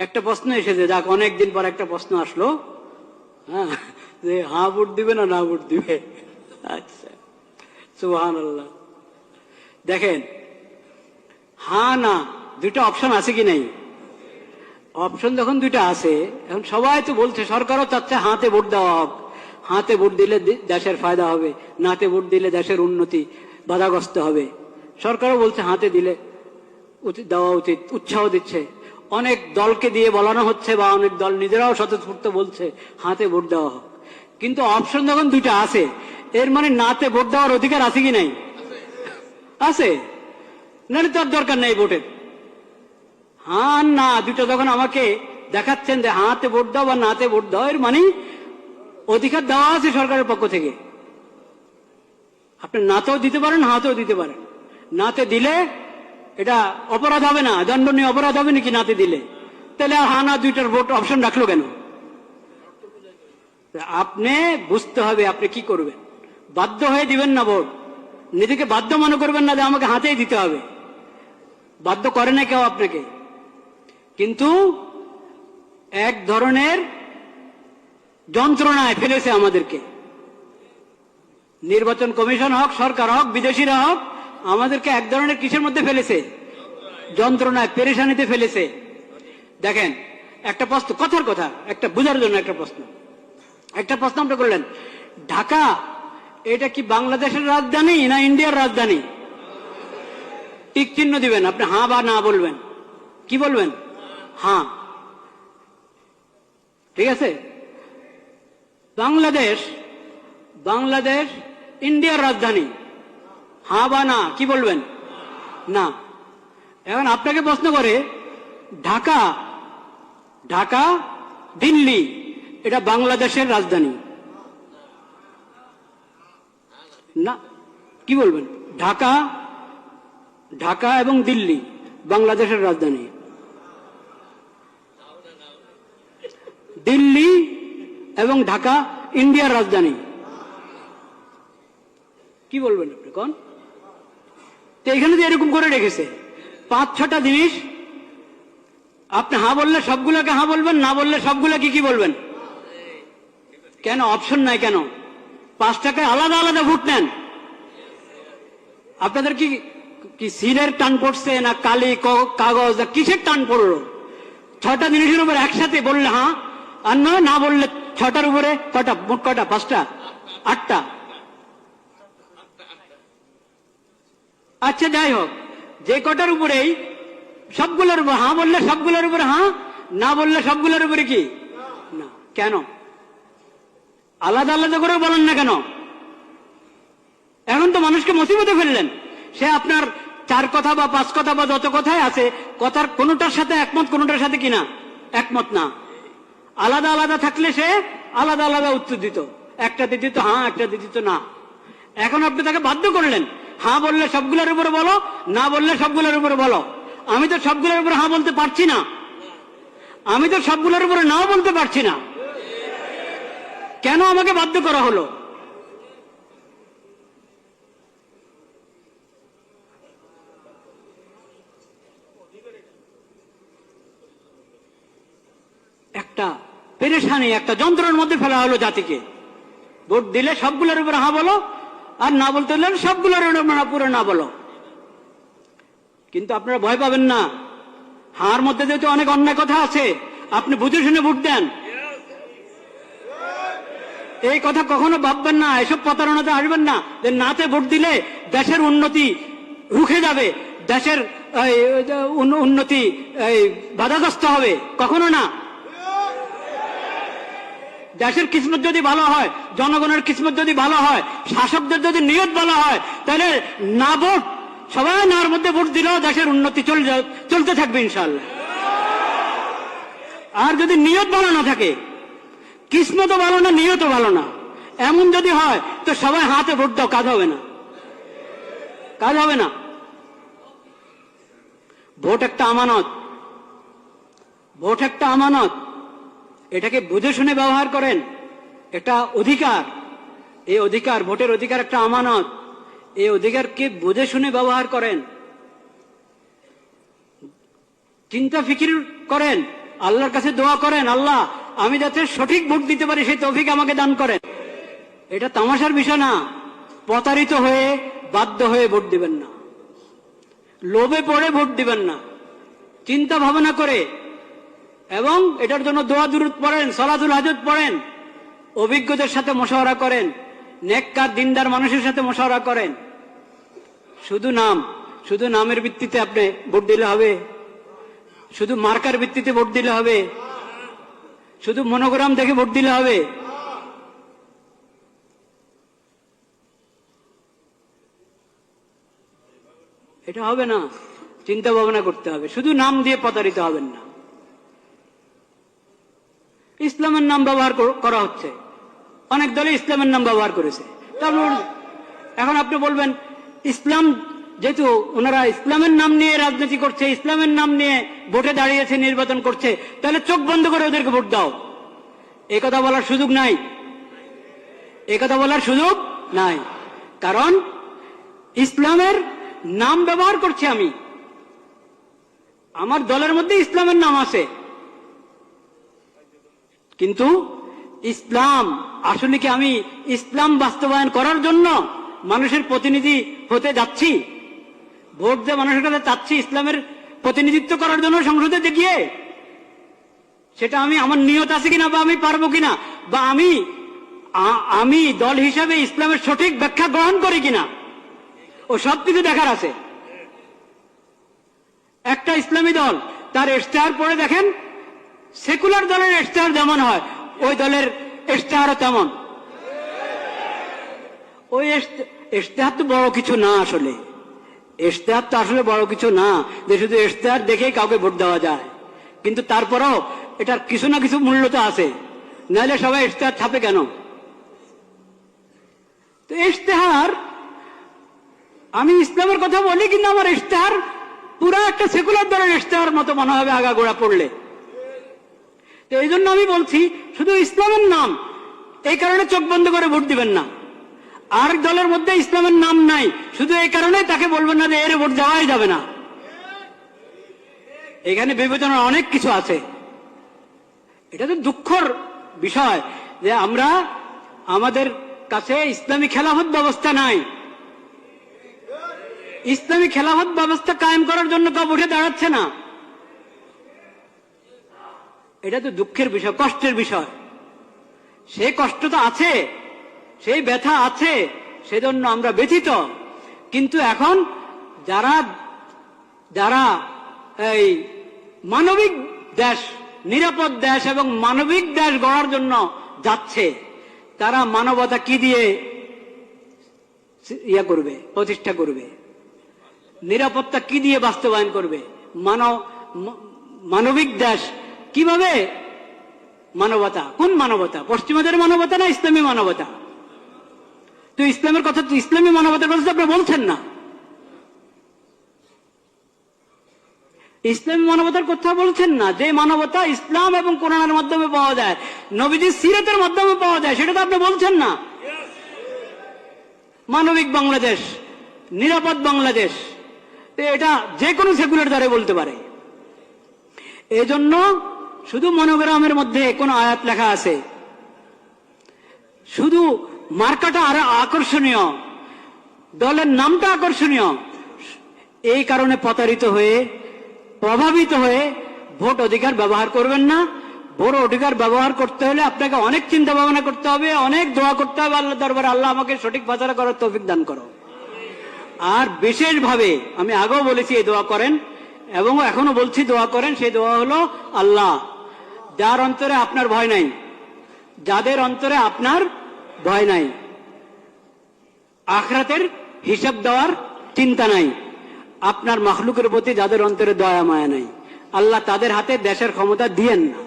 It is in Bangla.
একটা প্রশ্ন এসেছে, যাক অনেকদিন পর একটা প্রশ্ন আসলো, হ্যাঁ, যে হ্যাঁ ভোট দিবে না না ভোট দিবে। আচ্ছা, সুবহানাল্লাহ। দেখেন, হ্যাঁ না দুইটা অপশন আছে কি নাই? অপশন যখন দুইটা আছে, এখন সবাই তো বলছে, সরকারও চাচ্ছে হাতে ভোট দেওয়া হোক, হাতে ভোট দিলে দেশের ফায়দা হবে, নাতে ভোট দিলে দেশের উন্নতি বাধাগ্রস্ত হবে। সরকারও বলছে হাতে দিলে দেওয়া উচিত, উৎসাহ দিচ্ছে। অনেক দলকে দিয়ে বলানো হচ্ছে, বা অনেক দল নিজেরাও স্বতঃস্ফূর্ত বলছে হাতে ভোট দেওয়া হোক। কিন্তু অপশন যখন দুইটা আছে, এর মানে নাতে ভোট দেওয়ার অধিকার আছে কি নাই? আছে, নাহলে তো আর দরকার নেই ভোটের। হ্যাঁ না দুইটা যখন আমাকে দেখাচ্ছেন যে হাতে ভোট দাও বা নাতে ভোট দাও, এর মানে অধিকার দেওয়া আছে সরকারের পক্ষ থেকে। আপনি নাতেও দিতে পারেন, হাতেও দিতে পারেন। নাতে দিলে এটা অপরাধ হবে না, দণ্ডনীয় অপরাধ হবে নাকি নাতে দিলে? তাহলে আর হ্যাঁ না দুইটার ভোট অপশন রাখলো কেন? আপনি বুঝতে হবে আপনি কি করবেন। বাধ্য হয়ে দিবেন না ভোট, নিজেকে বাধ্য মনে করবেন না যে আমাকে হাতেই দিতে হবে। বাধ্য করে না কেউ আপনাকে, কিন্তু এক ধরনের যন্ত্রণায় ফেলেছে আমাদেরকে। নির্বাচন কমিশন হোক, সরকার হোক, বিদেশিরা হোক, আমাদেরকে এক ধরনের কিসের মধ্যে ফেলেছে? যন্ত্রণায়, পেরেশানিতে ফেলেছে। দেখেন, একটা প্রশ্ন, কথার কথা, একটা বোঝার জন্য একটা প্রশ্ন আপনি করলেন, ঢাকা এটা কি বাংলাদেশের রাজধানী না ইন্ডিয়ার রাজধানী? টিক চিহ্ন দিবেন, আপনি হ্যাঁ বা না বলবেন। কি বলবেন? হ্যাঁ। ঠিক আছে, বাংলাদেশ ইন্ডিয়ার রাজধানী, হ্যাঁ বা না, কি বলবেন? না। এখন আপনাকে প্রশ্ন করে, ঢাকা দিল্লি এটা বাংলাদেশের রাজধানী না, কি বলবেন? ঢাকা এবং দিল্লি বাংলাদেশের রাজধানী, দিল্লি এবং ঢাকা ইন্ডিয়ার রাজধানী। কি বলবেন আপনি কোন? তো এখানে যে এরকম করে রেখেছে 5-6টা জিনিস, আপনি হ্যাঁ বললে সবগুলোকে হ্যাঁ বলবেন, না বললে সবগুলোকে কি বলবেন? কেন অপশন নাই? কেন 5 টাকায় আলাদা আলাদা ভোট নেন? আপনাদের কি সিলের টান পড়ছে, না কালি কাগজ, না কিসের টান পড়লো? 6টা জিনিসের উপর একসাথে বললে হ্যাঁ, আর না বললে 6টার উপরে কটা? মোট কটা? 5টা? 8টা? আচ্ছা, যাই হোক, যে কটার উপরেই সবগুলোর উপর হ্যাঁ বললে সবগুলোর উপরে হ্যাঁ, না বললে সবগুলোর উপরে কি না? কেন আলাদা আলাদা করে বলেন না কেন? এখন তো মানুষকে মুসিবতে ফেললেন। সে আপনার 4 কথা বা 5 কথা বা যত কথাই আছে, কথার কোনোটার সাথে একমত, কোনোটার সাথে কিনা একমত না। আলাদা আলাদা থাকলে সে আলাদা আলাদা উত্তর দিত, একটাতে দিত হ্যাঁ, একটাতে দিত না। এখন আপনি তাকে বাধ্য করলেন, হ্যাঁ বললে সবগুলোর উপরে বলো, না বললে সবগুলোর উপরে বলো। আমি তো সবগুলোর উপরে হ্যাঁ বলতে পারছি না, আমি তো সবগুলোর উপরে নাও বলতে পারছি না। কেন আমাকে বাধ্য করা হলো? একটা পেরেশানি, একটা যন্ত্রের মধ্যে ফেলা হলো জাতিকে। ভোট দিলে সবগুলোর উপরে হ্যাঁ বলো, আর না বলতে হলে সবগুলোর উপরে না বলো। কিন্তু আপনারা ভয় পাবেন না, হার মধ্যে যেহেতু অনেক অন্যায় কথা আছে, আপনি বুঝে শুনে ভোট দেন। এই কথা কখনো ভাববেন না, এসব প্রতারণাতে আসবেন না যে নাতে ভোট দিলে দেশের উন্নতি রুখে যাবে, দেশের উন্নতি বাধাগ্রস্ত হবে, কখনো না। দেশের কিসমত যদি ভালো হয়, জনগণের কিসমত যদি ভালো হয়, শাসকদের যদি নিয়ত ভালো হয়, তাহলে না ভোট, সবাই নার মধ্যে ভোট দিলেও দেশের উন্নতি চলতে থাকবে ইনশাআল্লাহ। আর যদি নিয়ত ভালো না থাকে, কিসমতও ভালো না, নিয়তও ভালো না, এমন যদি হয়, তো সবাই হাতে ভোট দাও, কাজ হবে না, কাজ হবে না। ভোট একটা আমানত, ভোট একটা আমানত, এটাকে বুঝে শুনে ব্যবহার করেন। এটা অধিকার, এই অধিকার, ভোটের অধিকার একটা আমানত, এই অধিকারকে বুঝে শুনে ব্যবহার করেন, চিন্তা ফিকির করেন, আল্লাহর কাছে দোয়া করেন, আল্লাহ আমি যাতে সঠিক ভোট দিতে পারি সেই তৌফিক আমাকে দান করেন। এটা তামাশার বিষয় না। প্রতারিত হয়ে বাধ্য হয়ে ভোট দিবেন না, লোভে পড়ে ভোট দিবেন না, চিন্তা ভাবনা করে, এবং এটার জন্য দোয়া দুরূদ পড়েন, সালাতুল হাজত পড়েন, অভিজ্ঞদের সাথে মশওয়ারা করেন, নেককার দিনদার মানুষের সাথে মশওয়ারা করেন। শুধু নামের ভিত্তিতে আপনি ভোট দিলে হবে? শুধু মার্কার ভিত্তিতে ভোট দিলে হবে? শুধু মনোগ্রাম দেখে ভোট দিলে হবে? এটা হবে না, চিন্তা ভাবনা করতে হবে। শুধু নাম দিয়ে প্রতারিত হবেন না। ইসলামের নাম ব্যবহার করা হচ্ছে, অনেক দলে ইসলামের নাম ব্যবহার করেছে। তারপর এখন আপনি বলবেন ইসলাম, যেহেতু ওনারা ইসলামের নাম নিয়ে রাজনীতি করছে, ইসলামের নাম নিয়ে ভোটে দাঁড়িয়েছে, নির্বাচন করছে, তাহলে চোখ বন্ধ করে ওদেরকে ভোট দাও। এই কথা বলার সুযোগ নাই, এই কথা বলার সুযোগ নাই। কারণ ইসলামের নাম ব্যবহার করছি আমি, আমার দলের মধ্যে ইসলামের নাম আছে, কিন্তু ইসলাম আসলে কি আমি ইসলাম বাস্তবায়ন করার জন্য মানুষের প্রতিনিধি হতে যাচ্ছি? ভোট দিয়ে মানুষের কাছে চাচ্ছি ইসলামের প্রতিনিধিত্ব করার জন্য সংসদে গিয়ে? সেটা আমি, আমার নিয়ত আছে কিনা, বা আমি পারবো কিনা, বা আমি দল হিসাবে ইসলামের সঠিক ব্যাখ্যা গ্রহণ করি কিনা, ও সবকিছু দেখার আছে। একটা ইসলামী দল তার ইশতেহার পড়ে দেখেন, সেকুলার দলের ইশতেহার যেমন হয় ওই দলের ইশতেহারও তেমন। ওই ইশতেহার তো বড় কিছু না, আসলে ইশতেহার তো আসলে বড় কিছু না যে শুধু ইশতেহার দেখেই কাউকে ভোট দেওয়া যায়। কিন্তু তারপরেও এটার কিছু না কিছু মূল্য তো আছে, নাহলে সবাই ইশতেহার ছাপে কেন? তো ইশতেহার, আমি ইসলামের কথা বলি কিন্তু আমার ইশতেহার পুরো একটা সেকুলার দলের ইশতেহার মতো মনে হবে আগাগোড়া পড়লে। তো এই জন্য আমি বলছি শুধু ইসলামের নাম, এই কারণে চোখ বন্ধ করে ভোট দিবেন না। আর দলের মধ্যে ইসলামের নাম নাই, শুধু এই কারণে তাকে বলবেন না যে এর ভোট দেওয়াই যাবে না। এখানে বিবেচনার অনেক কিছু আছে। এটা তো দুঃখের বিষয় যে আমরা, আমাদের কাছে ইসলামী খেলাফত ব্যবস্থা নাই। ইসলামী খেলাফত ব্যবস্থা কায়েম করার জন্য কেউ উঠে দাঁড়াচ্ছে না। এটা তো দুঃখের বিষয়, কষ্টের বিষয়। সেই কষ্ট তো আছে, সেই ব্যথা আছে, সেজন্য আমরা ব্যথিত। কিন্তু এখন যারা যারা এই মানবিক দেশ, নিরাপদ দেশ এবং মানবিক দেশ গড়ার জন্য যাচ্ছে, তারা মানবতা কি দিয়ে করবে, প্রতিষ্ঠা করবে? নিরাপত্তা কি দিয়ে বাস্তবায়ন করবে? মানবিক দেশ কিভাবে? মানবতা, কোন মানবতা? পশ্চিমাদের মানবতা না ইসলামী মানবতা? তো ইসলামের কথা, তো ইসলামী মানবতার কথা আপনি বলছেন না। ইসলামী মানবতার কথা বলছেন না। যে মানবতা ইসলাম এবং কোরআনের মাধ্যমে পাওয়া যায়, নবীজির সিরাতের মাধ্যমে পাওয়া যায়, সেটা তো আপনি বলছেন না। মানবিক বাংলাদেশ, নিরাপদ বাংলাদেশ, এটা যে কোনো সেকুলার দ্বারা বলতে পারে। এই জন্য শুধু মনোগ্রামের মধ্যে কোন আয়াত লেখা আছে, শুধু মার্কাটা আরো আকর্ষণীয়, দলের নামটা আকর্ষণীয়, এই কারণে প্রতারিত হয়ে, প্রভাবিত হয়ে ভোট অধিকার ব্যবহার করবেন না। ভোট অধিকার ব্যবহার করতে হলে আপনাকে অনেক চিন্তা ভাবনা করতে হবে, অনেক দোয়া করতে হবে আল্লাহ দরবারে, আল্লাহ আমাকে সঠিক ফায়সালা করার তৌফিক দান করো। আর বিশেষভাবে আমি আগেও বলেছি এই দোয়া করেন, এবং এখনো বলছি দোয়া করেন। সেই দোয়া হলো, আল্লাহ যার অন্তরে আপনার ভয় নাই, যাদের অন্তরে আপনার ভয় নাই, আখিরাতের হিসাব দেওয়ার চিন্তা নাই, আপনার মাখলুকের প্রতি যাদের অন্তরে দয়া মায়া নাই, আল্লাহ তাদের হাতে দেশের ক্ষমতা দিয়েন না।